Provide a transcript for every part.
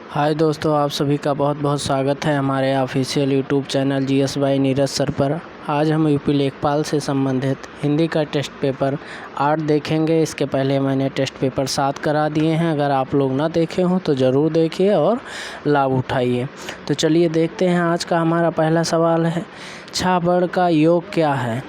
हाय दोस्तों, आप सभी का बहुत बहुत स्वागत है हमारे official YouTube channel GS by Neeraj sir पर। आज हम यूपी लेखपाल से संबंधित हिंदी का टेस्ट पेपर 8 देखेंगे। इसके पहले मैंने टेस्ट पेपर 7 करा दिए हैं। अगर आप लोग ना देखे हों तो ज़रूर देखिए और लाभ उठाइए। तो चलिए देखते हैं। आज का हमारा पहला सवाल है, छा वर्ण का योग क्या है?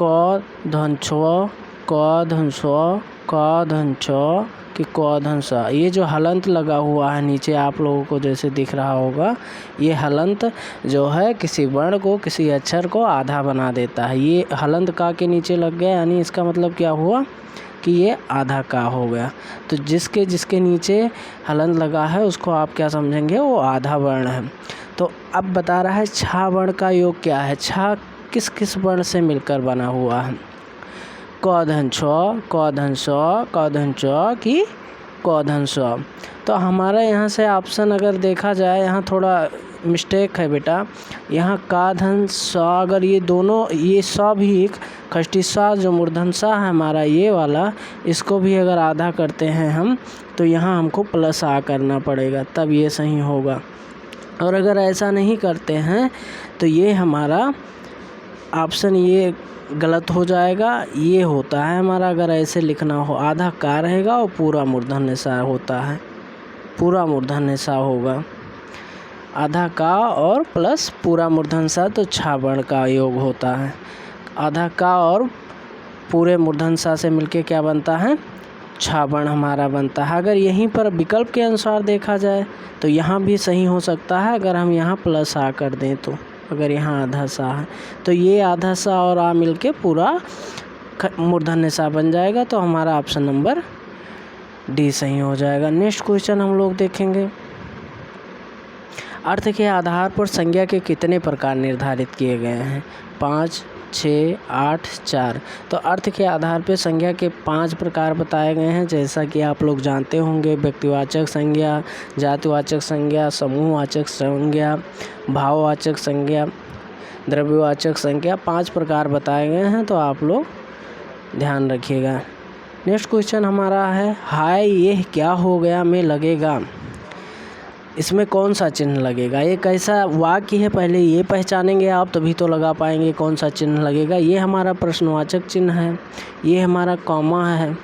क धन छ, क धन स्व, क धन छ कि क धन स। ये जो हलंत लगा हुआ है नीचे आप लोगों को जैसे दिख रहा होगा, ये हलंत जो है किसी वर्ण को, किसी अक्षर को आधा बना देता है। ये हलंत का के नीचे लग गया, यानी इसका मतलब क्या हुआ कि ये आधा का हो गया। तो जिसके जिसके नीचे हलंत लगा है उसको आप क्या समझेंगे? वो आधा वर्ण है। तो अब बता रहा है छा वर्ण का योग क्या है। छा किस किस वर्ण से मिलकर बना हुआ है? क धन छ, क धन स, क धन च कि क धन स। तो हमारा यहाँ से ऑप्शन अगर देखा जाए, यहाँ थोड़ा मिस्टेक है बेटा। यहाँ का धन स, अगर ये दोनों, ये स भी खष्टी सा जो मूर्धन सा है हमारा ये वाला, इसको भी अगर आधा करते हैं हम तो यहाँ हमको प्लस आ करना पड़ेगा, तब ये सही होगा। और अगर ऐसा नहीं करते हैं तो ये हमारा ऑप्शन ये गलत हो जाएगा। ये होता है हमारा, अगर ऐसे लिखना हो, आधा का रहेगा और पूरा मूर्धन्य सा होता है, पूरा मूर्धन्य सा होगा। आधा का और प्लस पूरा मूर्धन्य सा, तो छा वर्ण का योग होता है। आधा का और पूरे मूर्धन्य सा से मिलके क्या बनता है? छा वर्ण हमारा बनता है। अगर यहीं पर विकल्प के अनुसार देखा जाए तो यहाँ भी सही हो सकता है, अगर हम यहाँ प्लस आ कर दें तो। अगर यहाँ आधा सा है तो ये आधा सा और आ मिलके पूरा मूर्धन्य सा बन जाएगा। तो हमारा ऑप्शन नंबर डी सही हो जाएगा। नेक्स्ट क्वेश्चन हम लोग देखेंगे, अर्थ के आधार पर संज्ञा के कितने प्रकार निर्धारित किए गए हैं? 5, 6, 8, 4। तो अर्थ के आधार पर संज्ञा के 5 प्रकार बताए गए हैं। जैसा कि आप लोग जानते होंगे, व्यक्तिवाचक संज्ञा, जातिवाचक संज्ञा, समूहवाचक संज्ञा, भाववाचक संज्ञा, द्रव्यवाचक संज्ञा, 5 प्रकार बताए गए हैं। तो आप लोग ध्यान रखिएगा। नेक्स्ट क्वेश्चन हमारा है, हाय ये क्या हो गया में लगेगा, इसमें कौन सा चिन्ह लगेगा? ये कैसा वाक्य है, पहले ये पहचानेंगे आप तभी तो लगा पाएंगे कौन सा चिन्ह लगेगा। ये हमारा प्रश्नवाचक चिन्ह है, ये हमारा कॉमा है,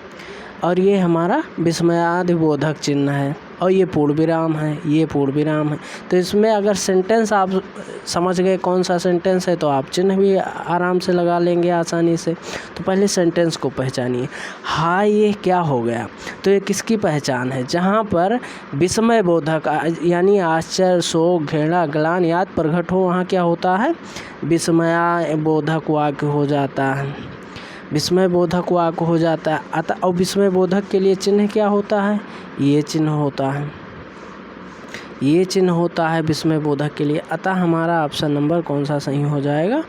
और ये हमारा विस्मयादिबोधक चिन्ह है, और ये पूर्ण विराम है, ये पूर्ण विराम है। तो इसमें अगर सेंटेंस आप समझ गए कौन सा सेंटेंस है तो आप चिन्ह भी आराम से लगा लेंगे आसानी से। तो पहले सेंटेंस को पहचानिए। हाँ ये क्या हो गया, तो ये किसकी पहचान है? जहाँ पर विस्मय बोधक यानी आश्चर्य, शोक, घृणा, ग्लानि याद प्रकट हो, वहाँ क्या होता है? विस्मयादिबोधक वाक्य हो जाता है, विस्मय बोधक वाक्य हो जाता है। अतः और विस्मय बोधक के लिए चिन्ह क्या होता है? ये चिन्ह होता है, ये चिन्ह होता है विस्मय बोधक के लिए। अतः हमारा ऑप्शन नंबर कौन सा सही हो जाएगा?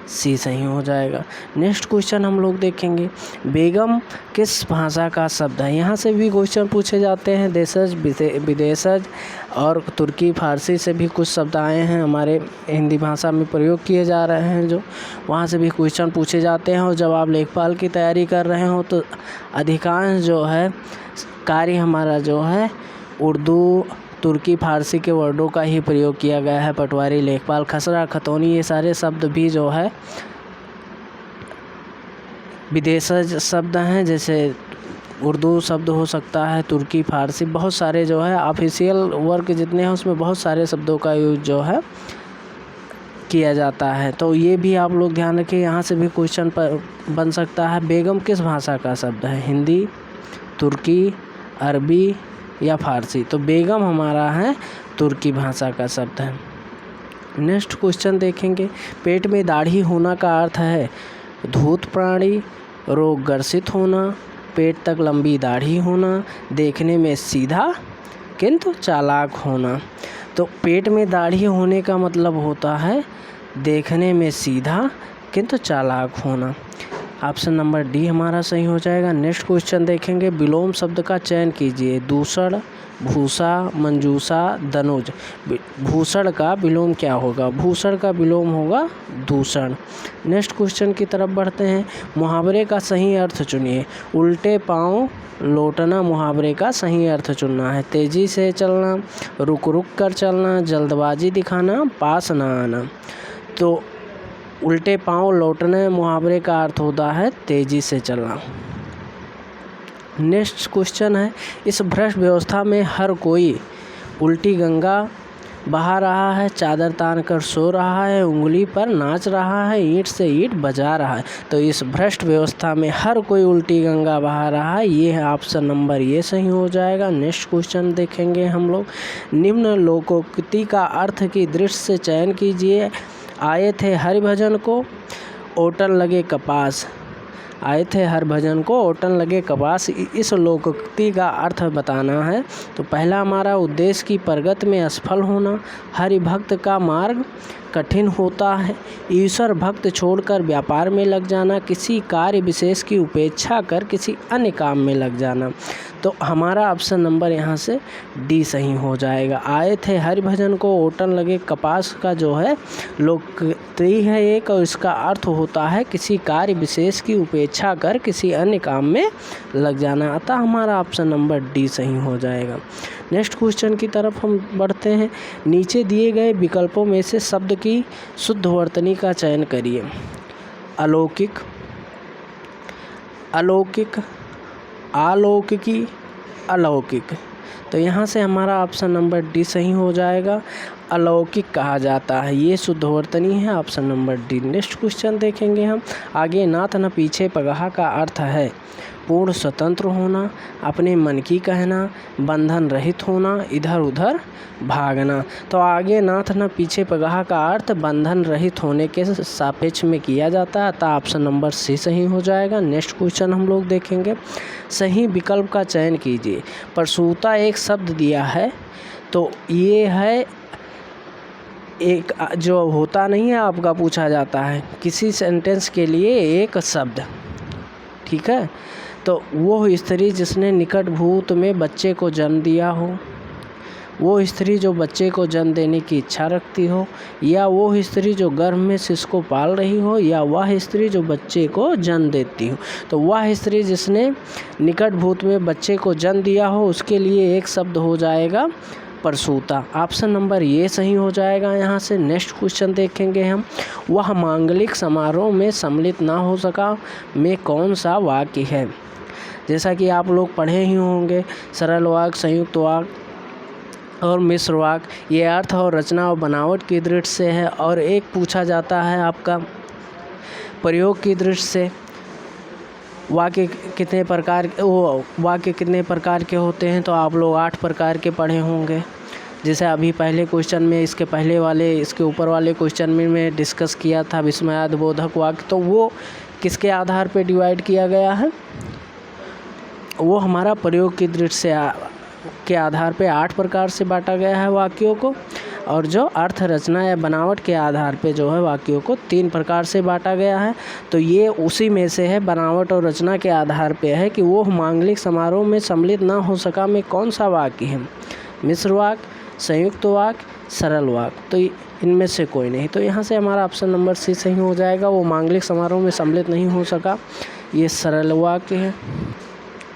सी सही हो जाएगा। नेक्स्ट क्वेश्चन हम लोग देखेंगे, बेगम किस भाषा का शब्द है? यहाँ से भी क्वेश्चन पूछे जाते हैं, देशज, विदेशज और तुर्की फारसी से भी कुछ शब्द आए हैं हमारे हिंदी भाषा में प्रयोग किए जा रहे हैं, जो वहाँ से भी क्वेश्चन पूछे जाते हैं। और जब आप लेखपाल की तैयारी कर रहे हो तो अधिकांश जो है कार्य हमारा जो है उर्दू, तुर्की, फारसी के वर्डों का ही प्रयोग किया गया है। पटवारी, लेखपाल, खसरा, खतौनी, ये सारे शब्द भी जो है विदेशज शब्द हैं। जैसे उर्दू शब्द हो सकता है, तुर्की, फारसी, बहुत सारे जो है ऑफिशियल वर्क जितने हैं उसमें बहुत सारे शब्दों का यूज जो है किया जाता है। तो ये भी आप लोग ध्यान रखिए। यहाँ से भी क्वेश्चन पर बन सकता है, बेगम किस भाषा का शब्द है? हिंदी, तुर्की, अरबी या फारसी? तो बेगम हमारा है तुर्की भाषा का शब्द है। नेक्स्ट क्वेश्चन देखेंगे, पेट में दाढ़ी होना का अर्थ है धूर्त प्राणी, रोग ग्रसित होना, पेट तक लंबी दाढ़ी होना, देखने में सीधा किंतु चालाक होना। तो पेट में दाढ़ी होने का मतलब होता है देखने में सीधा किंतु चालाक होना। ऑप्शन नंबर डी हमारा सही हो जाएगा। नेक्स्ट क्वेश्चन देखेंगे, विलोम शब्द का चयन कीजिए। दूषण, भूसा, मंजूषा, दनुज। भूषण का विलोम क्या होगा? भूषण का विलोम होगा दूषण। नेक्स्ट क्वेश्चन की तरफ बढ़ते हैं। मुहावरे का सही अर्थ चुनिए। उल्टे पाँव लौटना मुहावरे का सही अर्थ चुनना है। तेजी से चलना, रुक रुक कर चलना, जल्दबाजी दिखाना, पास ना आना। तो उल्टे पाँव लौटने मुहावरे का अर्थ होता है तेजी से चलना। नेक्स्ट क्वेश्चन है, इस भ्रष्ट व्यवस्था में हर कोई उल्टी गंगा बहा रहा है, चादर तान कर सो रहा है, उंगली पर नाच रहा है, ईंट से ईंट बजा रहा है। तो इस भ्रष्ट व्यवस्था में हर कोई उल्टी गंगा बहा रहा है, ये है ऑप्शन नंबर ये सही हो जाएगा। नेक्स्ट क्वेश्चन देखेंगे हम लोग, निम्न लोकोक्ति का अर्थ की दृष्टि से चयन कीजिए। आए थे हरिभजन को ओटन लगे कपास। आए थे हरिभजन को ओटन लगे कपास, इस लोकोक्ति का अर्थ बताना है। तो पहला हमारा, उद्देश्य की प्रगति में असफल होना, हरिभक्त का मार्ग कठिन होता है, ईश्वर भक्त छोड़कर व्यापार में लग जाना, किसी कार्य विशेष की उपेक्षा कर किसी अन्य काम में लग जाना। तो हमारा ऑप्शन नंबर यहाँ से डी सही हो जाएगा। आए थे हरिभजन को ओटन लगे कपास का जो है लोकोक्ति है एक, और इसका अर्थ होता है किसी कार्य विशेष की उपेक्षा कर किसी अन्य काम में लग जाना। अतः हमारा ऑप्शन नंबर डी सही हो जाएगा। नेक्स्ट क्वेश्चन की तरफ हम बढ़ते हैं। नीचे दिए गए विकल्पों में से शब्द की शुद्ध वर्तनी का चयन करिए। अलौकिक, अलौकिक, अलौकिकी, अलौकिक। तो यहाँ से हमारा ऑप्शन नंबर डी सही हो जाएगा। अलौकिक कहा जाता है, ये शुद्ध वर्तनी है, option number D. Next question देखेंगे हम आगे। नाथ न पीछे पगहा का अर्थ है पूर्ण स्वतंत्र होना, अपने मन की कहना, बंधन रहित होना, इधर उधर भागना। तो आगे नाथ न पीछे पगहा का अर्थ बंधन रहित होने के सापेक्ष में किया जाता है, अतः ऑप्शन नंबर सी सही हो जाएगा। नेक्स्ट क्वेश्चन हम लोग देखेंगे, सही विकल्प का चयन कीजिए। प्रसूता एक शब्द दिया है, तो ये है एक जो होता नहीं है आपका, पूछा जाता है किसी सेंटेंस के लिए एक शब्द, ठीक है। तो वो स्त्री जिसने निकट भूत में बच्चे को जन्म दिया हो, वो स्त्री जो बच्चे को जन्म देने की इच्छा रखती हो, या वो स्त्री जो गर्भ में शिशु को पाल रही हो, या वह स्त्री जो बच्चे को जन्म देती हो। तो वह स्त्री जिसने निकट भूत में बच्चे को जन्म दिया हो, उसके लिए एक शब्द हो जाएगा प्रसूता। ऑप्शन नंबर ये सही हो जाएगा यहाँ से। नेक्स्ट क्वेश्चन देखेंगे हम, वह मांगलिक समारोह में सम्मिलित ना हो सका में कौन सा वाक्य है? जैसा कि आप लोग पढ़े ही होंगे, सरल वाक्य, संयुक्त वाक्य और मिश्र वाक्य, ये अर्थ और रचना और बनावट की दृष्टि से है। और एक पूछा जाता है आपका प्रयोग की दृष्टि से, वाक्य कितने प्रकार के होते हैं? तो आप लोग 8 प्रकार के पढ़े होंगे। जैसे अभी पहले क्वेश्चन में, इसके पहले वाले, इसके ऊपर वाले क्वेश्चन में मैं डिस्कस किया था विस्मयादिबोधक वाक्य, तो वो किसके आधार पे डिवाइड किया गया है? वो हमारा प्रयोग की दृष्टि से के आधार पे 8 प्रकार से बांटा गया है वाक्यों को, और जो अर्थ, रचना या बनावट के आधार पे जो है वाक्यों को 3 प्रकार से बांटा गया है। तो ये उसी में से है, बनावट और रचना के आधार पे है कि वो मांगलिक समारोह में सम्मिलित ना हो सका में कौन सा वाक्य है? मिश्र वाक्य, संयुक्त वाक्य, सरल वाक्य। तो इनमें से कोई नहीं। तो यहाँ से हमारा ऑप्शन नंबर सी सही हो जाएगा। वो मांगलिक समारोह में सम्मिलित नहीं हो सका, ये सरल वाक्य है।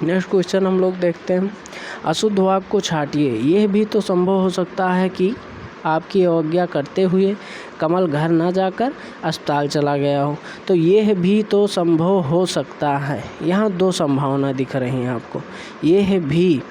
नेक्स्ट क्वेश्चन हम लोग देखते हैं, अशुद्ध वाक्य को छांटिए। यह भी तो संभव हो सकता है कि आपकी अवज्ञा करते हुए कमल घर ना जाकर अस्पताल चला गया हो। तो यह भी तो संभव हो सकता है। यहाँ 2 संभावना दिख रही हैं आपको, यह भी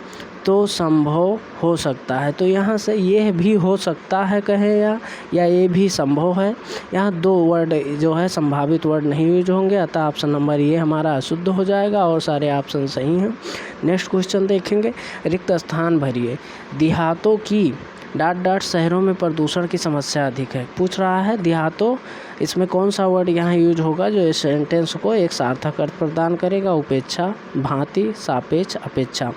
तो संभव हो सकता है। तो यहाँ से यह भी हो सकता है कहें या ये भी संभव है, यहाँ 2 वर्ड जो है संभावित वर्ड नहीं यूज होंगे, अतः ऑप्शन नंबर ये हमारा अशुद्ध हो जाएगा और सारे ऑप्शन सही हैं। नेक्स्ट क्वेश्चन देखेंगे, रिक्त स्थान भरिए। देहातों की शहरों में प्रदूषण की समस्या अधिक है। पूछ रहा है देहातों, इसमें कौन सा वर्ड यहाँ यूज होगा जो इस सेंटेंस को एक सार्थक अर्थ प्रदान करेगा? उपेक्षा, भांति, सापेक्ष, अपेक्षा।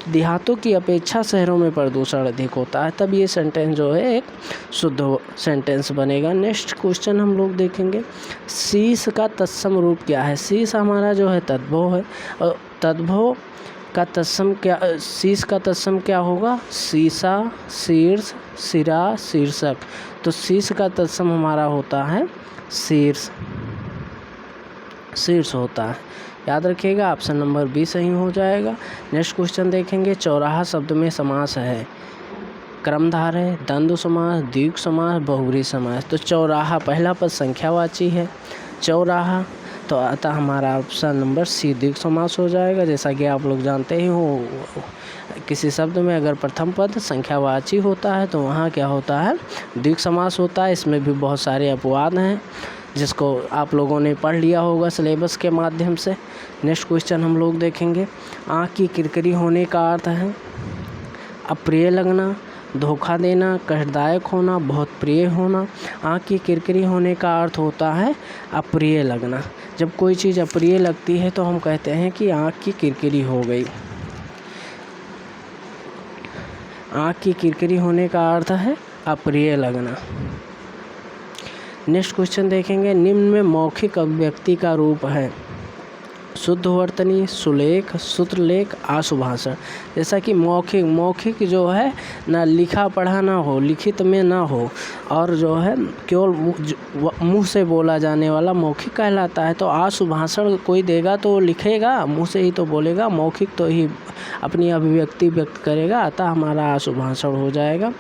देहातों की अपेक्षा शहरों में प्रदूषण अधिक होता है, तब ये सेंटेंस जो है एक शुद्ध सेंटेंस बनेगा। नेक्स्ट क्वेश्चन हम लोग देखेंगे, शीश का तत्सम रूप क्या है? शीश हमारा जो है तद्भव है, और तद्भव का तत्सम क्या, शीश का तत्सम क्या होगा? शीशा, शीर्ष, सिरा, शीर्षक। तो शीश का तत्सम हमारा होता है शीर्ष, शीर्ष होता है। याद रखिएगा, ऑप्शन नंबर बी सही हो जाएगा। नेक्स्ट क्वेश्चन देखेंगे, चौराहा शब्द में समास है, क्रमधार है, द्वंद्व समास, द्विगु समास, बहुब्रीहि समास। तो चौराहा पहला पद संख्यावाची है, चौराहा, तो अतः हमारा ऑप्शन नंबर सी द्विगु समास हो जाएगा। जैसा कि आप लोग जानते ही हो, किसी शब्द में अगर प्रथम पद संख्यावाची होता है तो वहाँ क्या होता है? द्विगु समास होता है। इसमें भी बहुत सारे अपवाद हैं जिसको आप लोगों ने पढ़ लिया होगा सिलेबस के माध्यम से। नेक्स्ट क्वेश्चन हम लोग देखेंगे, आँख की किरकिरी होने का अर्थ है अप्रिय लगना, धोखा देना, कष्टदायक होना, बहुत प्रिय होना। आँख की किरकिरी होने का अर्थ होता है अप्रिय लगना। जब कोई चीज़ अप्रिय लगती है तो हम कहते हैं कि आँख की किरकिरी हो गई। आँख की किरकिरी होने का अर्थ है अप्रिय लगना। नेक्स्ट क्वेश्चन देखेंगे, निम्न में मौखिक अभिव्यक्ति का रूप है शुद्धवर्तनी, सुलेख, सूत्रलेख, आशुभाषण। जैसा कि मौखिक जो है ना लिखा पढ़ा ना हो, लिखित में ना हो, और जो है केवल मुंह से बोला जाने वाला मौखिक कहलाता है। तो आशुभाषण कोई देगा तो लिखेगा, मुंह से ही तो बोलेगा, मौखिक तो ही अपनी अभिव्यक्ति व्यक्त करेगा, अतः हमारा आशुभाषण हो जाएगा।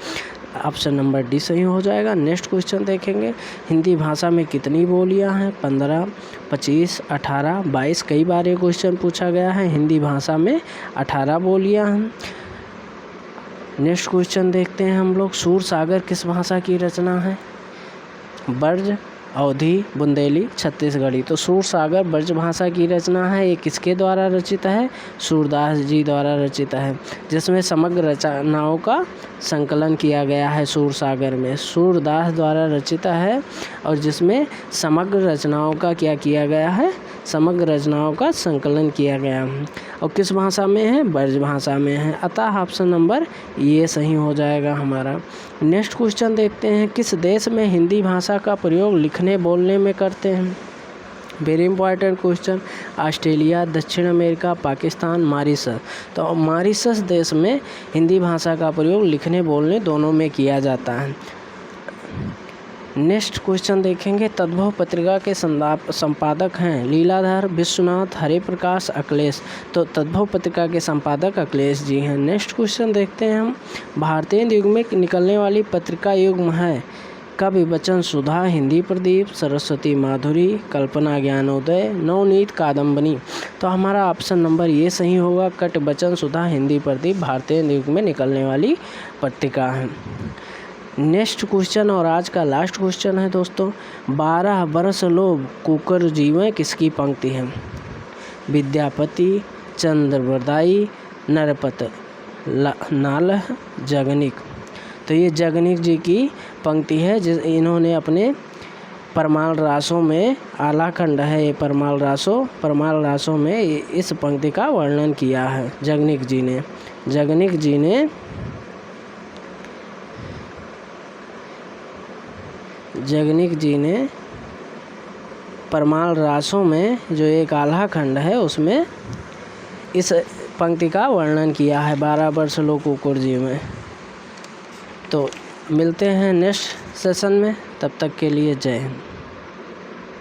ऑप्शन नंबर डी सही हो जाएगा। नेक्स्ट क्वेश्चन देखेंगे, हिंदी भाषा में कितनी बोलियां हैं? 15, 25, 18, 22। कई बार ये क्वेश्चन पूछा गया है। हिंदी भाषा में 18 बोलियां हैं। नेक्स्ट क्वेश्चन देखते हैं हम लोग, सूरसागर किस भाषा की रचना है? ब्रज, अवधी, बुंदेली, छत्तीसगढ़ी। तो सूरसागर ब्रज भाषा की रचना है। ये किसके द्वारा रचित है? सूरदास जी द्वारा रचित है, जिसमें समग्र रचनाओं का संकलन किया गया है। सूरसागर में सूरदास द्वारा रचित है, और जिसमें समग्र रचनाओं का क्या किया गया है? समग्र रचनाओं का संकलन किया गया है। और किस भाषा में है? ब्रज भाषा में है, अतः ऑप्शन नंबर ये सही हो जाएगा हमारा। नेक्स्ट क्वेश्चन देखते हैं, किस देश में हिंदी भाषा का प्रयोग लिखने बोलने में करते हैं? Very important question. ऑस्ट्रेलिया, दक्षिण अमेरिका, पाकिस्तान, मॉरिशस। तो मॉरिशस देश में हिंदी भाषा का प्रयोग लिखने बोलने दोनों में किया जाता है। नेक्स्ट क्वेश्चन देखेंगे, तद्भव पत्रिका के संपादक हैं लीलाधर, विश्वनाथ, हरे प्रकाश, अखिलेश। तो तद्भव पत्रिका के संपादक अखिलेश जी हैं। नेक्स्ट क्वेश्चन देखते हैं हम, भारतीय युग में निकलने वाली पत्रिका युग्म है कवि वचन सुधा, हिंदी प्रदीप, सरस्वती माधुरी, कल्पना ज्ञानोदय, नवनीत कादम्बनी। तो हमारा ऑप्शन नंबर ये सही होगा, कट वचन सुधा, हिंदी प्रदीप भारतीय युग में निकलने वाली पत्रिका है। नेक्स्ट क्वेश्चन और आज का लास्ट क्वेश्चन है दोस्तों, 12 बरस लो कुकर जीवें किसकी पंक्ति है? विद्यापति, चंद्रबरदाई, नरपत नाल, जगनिक। तो ये जगनिक जी की पंक्ति है, इन्होंने अपने परमाल रासों में, आला खंड है ये परमाल रासों में इस पंक्ति का वर्णन किया है जगनिक जी ने परमाल रासों में जो एक आल्हा खंड है उसमें इस पंक्ति का वर्णन किया है, 12 वर्ष लो कुकर जी में। तो मिलते हैं नेक्स्ट सेशन में, तब तक के लिए जय हिंद।